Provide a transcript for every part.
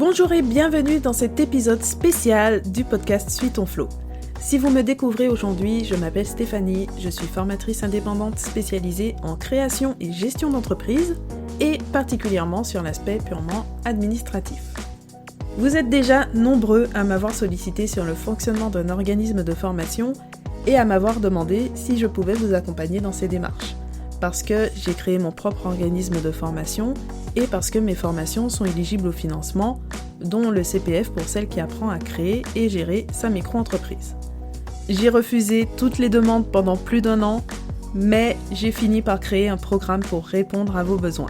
Bonjour et bienvenue dans cet épisode spécial du podcast Suis ton flow. Si vous me découvrez aujourd'hui, je m'appelle Stéphanie, je suis formatrice indépendante spécialisée en création et gestion d'entreprise et particulièrement sur l'aspect purement administratif. Vous êtes déjà nombreux à m'avoir sollicité sur le fonctionnement d'un organisme de formation et à m'avoir demandé si je pouvais vous accompagner dans ces démarches. Parce que j'ai créé mon propre organisme de formation et parce que mes formations sont éligibles au financement, dont le CPF pour celle qui apprend à créer et gérer sa micro-entreprise. J'ai refusé toutes les demandes pendant plus d'1 an, mais j'ai fini par créer un programme pour répondre à vos besoins.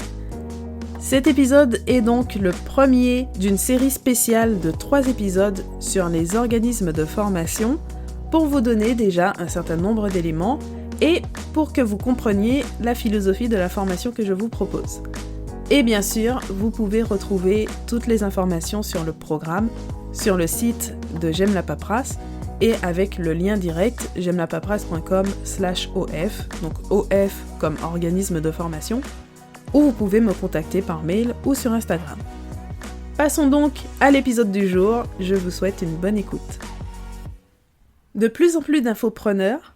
Cet épisode est donc le premier d'une série spéciale de 3 épisodes sur les organismes de formation pour vous donner déjà un certain nombre d'éléments et pour que vous compreniez la philosophie de la formation que je vous propose. Et bien sûr, vous pouvez retrouver toutes les informations sur le programme sur le site de J'aime la paperasse et avec le lien direct j'aime-la-paperasse.com/OF, donc OF comme organisme de formation, où vous pouvez me contacter par mail ou sur Instagram. Passons donc à l'épisode du jour, je vous souhaite une bonne écoute. De plus en plus d'infopreneurs,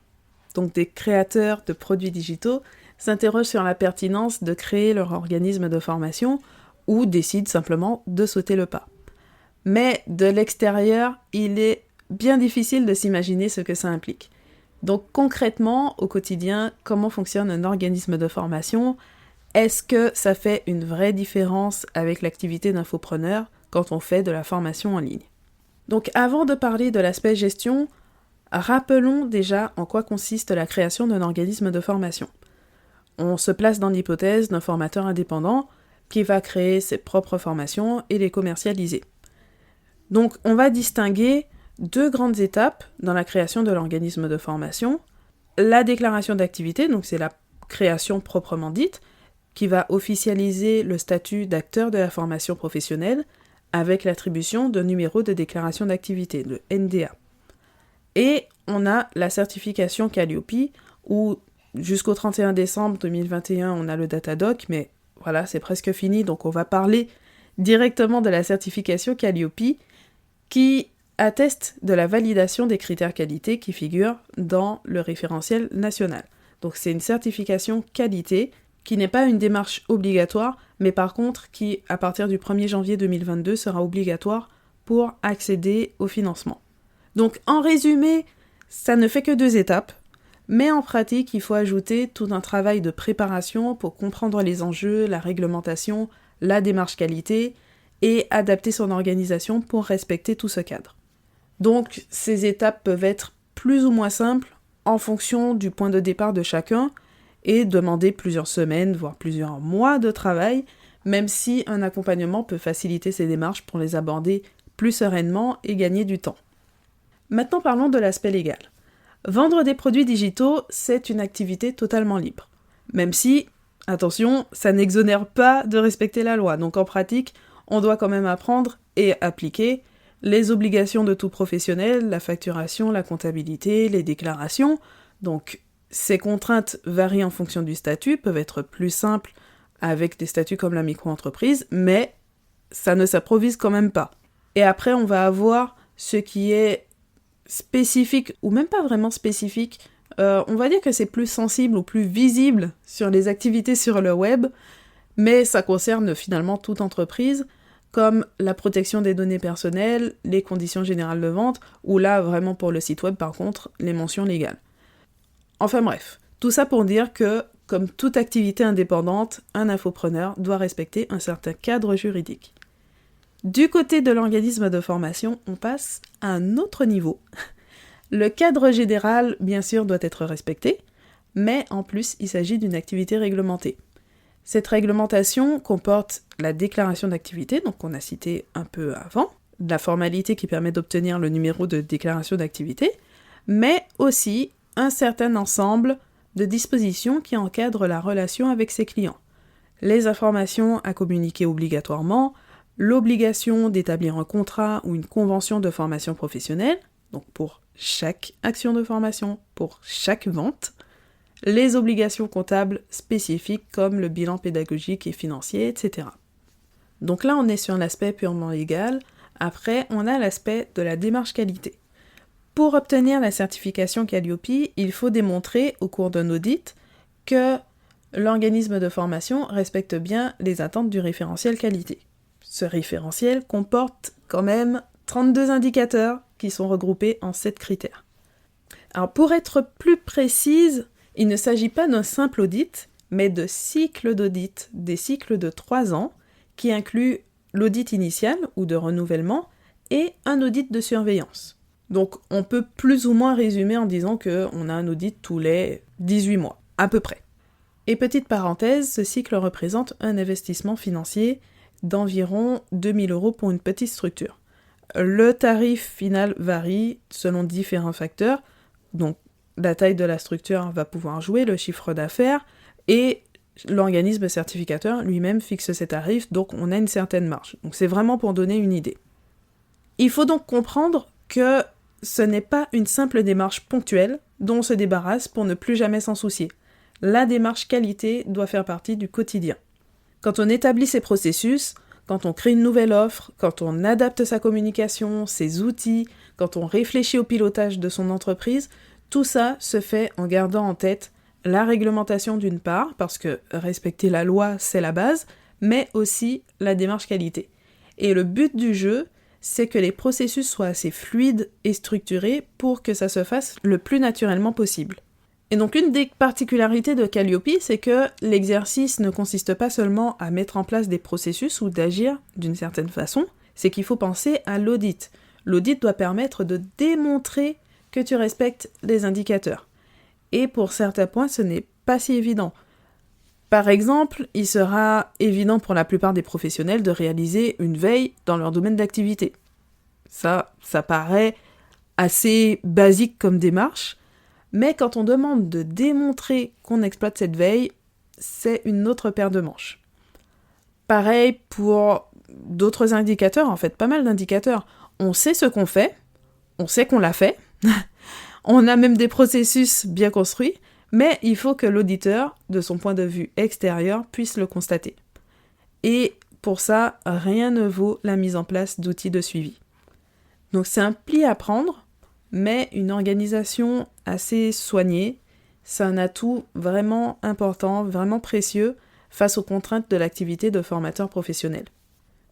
donc des créateurs de produits digitaux, s'interrogent sur la pertinence de créer leur organisme de formation ou décident simplement de sauter le pas. Mais de l'extérieur, il est bien difficile de s'imaginer ce que ça implique. Donc concrètement, au quotidien, comment fonctionne un organisme de formation ? Est-ce que ça fait une vraie différence avec l'activité d'infopreneur quand on fait de la formation en ligne ? Donc avant de parler de l'aspect gestion, rappelons déjà en quoi consiste la création d'un organisme de formation. On se place dans l'hypothèse d'un formateur indépendant qui va créer ses propres formations et les commercialiser. Donc on va distinguer 2 grandes étapes dans la création de l'organisme de formation. La déclaration d'activité, donc c'est la création proprement dite, qui va officialiser le statut d'acteur de la formation professionnelle avec l'attribution d'un numéro de déclaration d'activité, le NDA. Et on a la certification Calliope, où jusqu'au 31 décembre 2021, on a le Datadoc, mais voilà, c'est presque fini, donc on va parler directement de la certification Calliope, qui atteste de la validation des critères qualité qui figurent dans le référentiel national. Donc c'est une certification qualité qui n'est pas une démarche obligatoire, mais par contre qui, à partir du 1er janvier 2022, sera obligatoire pour accéder au financement. Donc en résumé, ça ne fait que 2 étapes, mais en pratique, il faut ajouter tout un travail de préparation pour comprendre les enjeux, la réglementation, la démarche qualité et adapter son organisation pour respecter tout ce cadre. Donc ces étapes peuvent être plus ou moins simples en fonction du point de départ de chacun et demander plusieurs semaines, voire plusieurs mois de travail, même si un accompagnement peut faciliter ces démarches pour les aborder plus sereinement et gagner du temps. Maintenant parlons de l'aspect légal. Vendre des produits digitaux, c'est une activité totalement libre. Même si, attention, ça n'exonère pas de respecter la loi. Donc en pratique, on doit quand même apprendre et appliquer les obligations de tout professionnel, la facturation, la comptabilité, les déclarations. Donc ces contraintes varient en fonction du statut, peuvent être plus simples avec des statuts comme la micro-entreprise, mais ça ne s'improvise quand même pas. Et après, on va avoir ce qui est spécifique, ou même pas vraiment spécifique, on va dire que c'est plus sensible ou plus visible sur les activités sur le web, mais ça concerne finalement toute entreprise, comme la protection des données personnelles, les conditions générales de vente, ou là, vraiment pour le site web par contre, les mentions légales. Enfin bref, tout ça pour dire que, comme toute activité indépendante, un infopreneur doit respecter un certain cadre juridique. Du côté de l'organisme de formation, on passe à un autre niveau. Le cadre général, bien sûr, doit être respecté, mais en plus, il s'agit d'une activité réglementée. Cette réglementation comporte la déclaration d'activité, donc on a cité un peu avant, la formalité qui permet d'obtenir le numéro de déclaration d'activité, mais aussi un certain ensemble de dispositions qui encadrent la relation avec ses clients. Les informations à communiquer obligatoirement, l'obligation d'établir un contrat ou une convention de formation professionnelle, donc pour chaque action de formation, pour chaque vente, les obligations comptables spécifiques comme le bilan pédagogique et financier, etc. Donc là, on est sur l'aspect purement légal. Après, on a l'aspect de la démarche qualité. Pour obtenir la certification Calliope, il faut démontrer au cours d'un audit que l'organisme de formation respecte bien les attentes du référentiel qualité. Ce référentiel comporte quand même 32 indicateurs qui sont regroupés en 7 critères. Alors pour être plus précise, il ne s'agit pas d'un simple audit, mais de cycles d'audit, des cycles de 3 ans, qui incluent l'audit initial ou de renouvellement et un audit de surveillance. Donc on peut plus ou moins résumer en disant qu'on a un audit tous les 18 mois, à peu près. Et petite parenthèse, ce cycle représente un investissement financier d'environ 2 000 € pour une petite structure. Le tarif final varie selon différents facteurs, donc la taille de la structure va pouvoir jouer, le chiffre d'affaires, et l'organisme certificateur lui-même fixe ses tarifs, donc on a une certaine marge. Donc c'est vraiment pour donner une idée. Il faut donc comprendre que ce n'est pas une simple démarche ponctuelle dont on se débarrasse pour ne plus jamais s'en soucier. La démarche qualité doit faire partie du quotidien. Quand on établit ses processus, quand on crée une nouvelle offre, quand on adapte sa communication, ses outils, quand on réfléchit au pilotage de son entreprise, tout ça se fait en gardant en tête la réglementation d'une part, parce que respecter la loi, c'est la base, mais aussi la démarche qualité. Et le but du jeu, c'est que les processus soient assez fluides et structurés pour que ça se fasse le plus naturellement possible. Et donc une des particularités de Calliope, c'est que l'exercice ne consiste pas seulement à mettre en place des processus ou d'agir d'une certaine façon, c'est qu'il faut penser à l'audit. L'audit doit permettre de démontrer que tu respectes les indicateurs. Et pour certains points, ce n'est pas si évident. Par exemple, il sera évident pour la plupart des professionnels de réaliser une veille dans leur domaine d'activité. Ça paraît assez basique comme démarche, mais quand on demande de démontrer qu'on exploite cette veille, c'est une autre paire de manches. Pareil pour d'autres indicateurs, en fait, pas mal d'indicateurs. On sait ce qu'on fait, on sait qu'on l'a fait, on a même des processus bien construits, mais il faut que l'auditeur, de son point de vue extérieur, puisse le constater. Et pour ça, rien ne vaut la mise en place d'outils de suivi. Donc c'est un pli à prendre, mais une organisation assez soignée, c'est un atout vraiment important, vraiment précieux face aux contraintes de l'activité de formateur professionnel.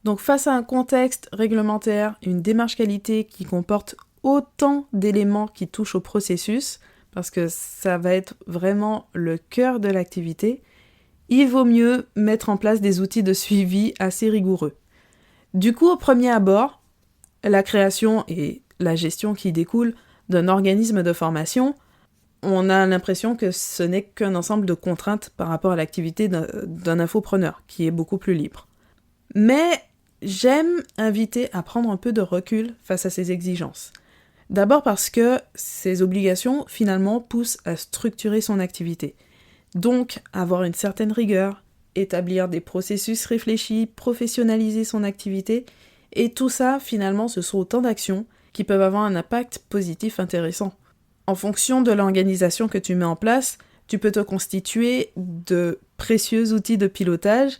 Donc face à un contexte réglementaire, une démarche qualité qui comporte autant d'éléments qui touchent au processus, parce que ça va être vraiment le cœur de l'activité, il vaut mieux mettre en place des outils de suivi assez rigoureux. Du coup, au premier abord, la création et la gestion qui découle d'un organisme de formation, on a l'impression que ce n'est qu'un ensemble de contraintes par rapport à l'activité d'un infopreneur, qui est beaucoup plus libre. Mais j'aime inviter à prendre un peu de recul face à ces exigences. D'abord parce que ces obligations, finalement, poussent à structurer son activité. Donc, avoir une certaine rigueur, établir des processus réfléchis, professionnaliser son activité, et tout ça, finalement, ce sont autant d'actions qui peuvent avoir un impact positif intéressant. En fonction de l'organisation que tu mets en place, tu peux te constituer de précieux outils de pilotage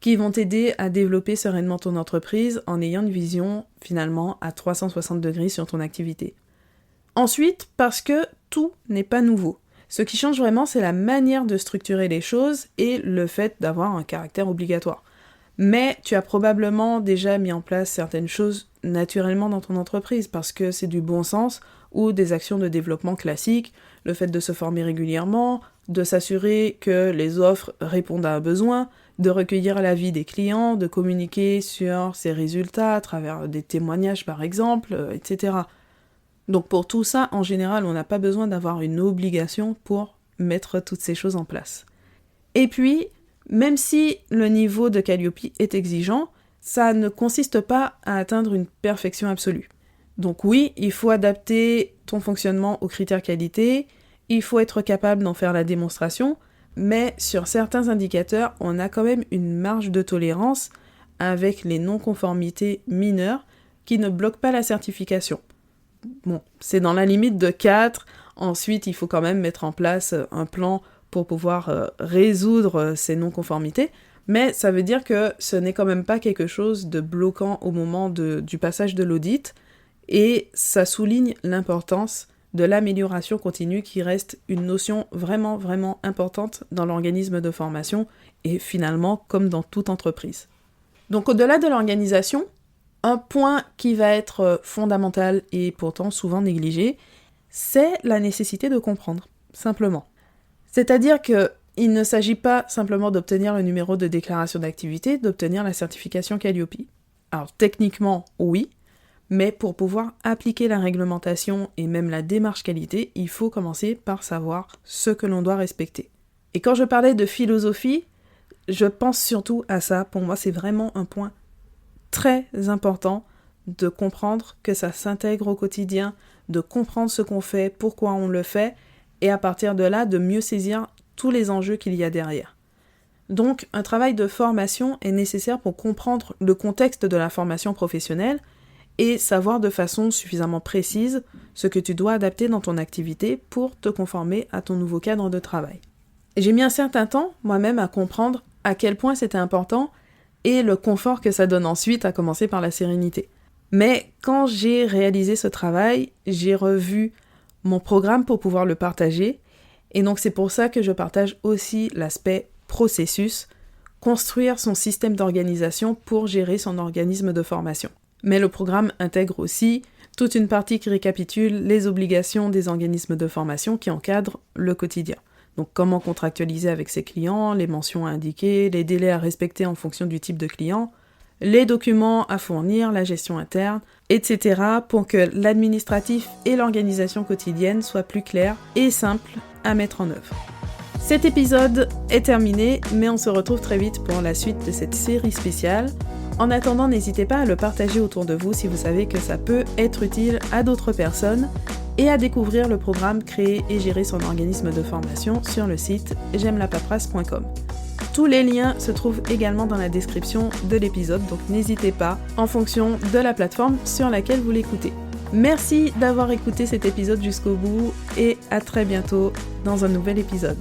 qui vont t'aider à développer sereinement ton entreprise en ayant une vision, finalement, à 360 degrés sur ton activité. Ensuite, parce que tout n'est pas nouveau. Ce qui change vraiment, c'est la manière de structurer les choses et le fait d'avoir un caractère obligatoire. Mais tu as probablement déjà mis en place certaines choses naturellement dans ton entreprise parce que c'est du bon sens ou des actions de développement classiques, le fait de se former régulièrement, de s'assurer que les offres répondent à un besoin, de recueillir l'avis des clients, de communiquer sur ses résultats à travers des témoignages par exemple, etc. Donc pour tout ça, en général, on n'a pas besoin d'avoir une obligation pour mettre toutes ces choses en place. Et puis, même si le niveau de Calliope est exigeant, ça ne consiste pas à atteindre une perfection absolue. Donc oui, il faut adapter ton fonctionnement aux critères qualité, il faut être capable d'en faire la démonstration, mais sur certains indicateurs, on a quand même une marge de tolérance avec les non-conformités mineures qui ne bloquent pas la certification. Bon, c'est dans la limite de 4, ensuite il faut quand même mettre en place un plan pour pouvoir résoudre ces non-conformités, Mais ça veut dire que ce n'est quand même pas quelque chose de bloquant au moment du passage de l'audit, et ça souligne l'importance de l'amélioration continue qui reste une notion vraiment, vraiment importante dans l'organisme de formation et finalement comme dans toute entreprise. Donc au-delà de l'organisation, un point qui va être fondamental et pourtant souvent négligé, c'est la nécessité de comprendre, simplement. C'est-à-dire qu'il ne s'agit pas simplement d'obtenir le numéro de déclaration d'activité, d'obtenir la certification Calliope. Alors techniquement, oui, mais pour pouvoir appliquer la réglementation et même la démarche qualité, il faut commencer par savoir ce que l'on doit respecter. Et quand je parlais de philosophie, je pense surtout à ça. Pour moi, c'est vraiment un point très important de comprendre que ça s'intègre au quotidien, de comprendre ce qu'on fait, pourquoi on le fait, et à partir de là, de mieux saisir tous les enjeux qu'il y a derrière. Donc, un travail de formation est nécessaire pour comprendre le contexte de la formation professionnelle et savoir de façon suffisamment précise ce que tu dois adapter dans ton activité pour te conformer à ton nouveau cadre de travail. J'ai mis un certain temps, moi-même, à comprendre à quel point c'était important et le confort que ça donne ensuite, à commencer par la sérénité. Mais quand j'ai réalisé ce travail, j'ai revu mon programme pour pouvoir le partager, et donc c'est pour ça que je partage aussi l'aspect processus, construire son système d'organisation pour gérer son organisme de formation. Mais le programme intègre aussi toute une partie qui récapitule les obligations des organismes de formation qui encadrent le quotidien. Donc comment contractualiser avec ses clients, les mentions à indiquer, les délais à respecter en fonction du type de client, les documents à fournir, la gestion interne, etc. pour que l'administratif et l'organisation quotidienne soient plus clairs et simples à mettre en œuvre. Cet épisode est terminé, mais on se retrouve très vite pour la suite de cette série spéciale. En attendant, n'hésitez pas à le partager autour de vous si vous savez que ça peut être utile à d'autres personnes et à découvrir le programme Créer et gérer son organisme de formation sur le site j'aimelapaperasse.com. Tous les liens se trouvent également dans la description de l'épisode, donc n'hésitez pas en fonction de la plateforme sur laquelle vous l'écoutez. Merci d'avoir écouté cet épisode jusqu'au bout et à très bientôt dans un nouvel épisode.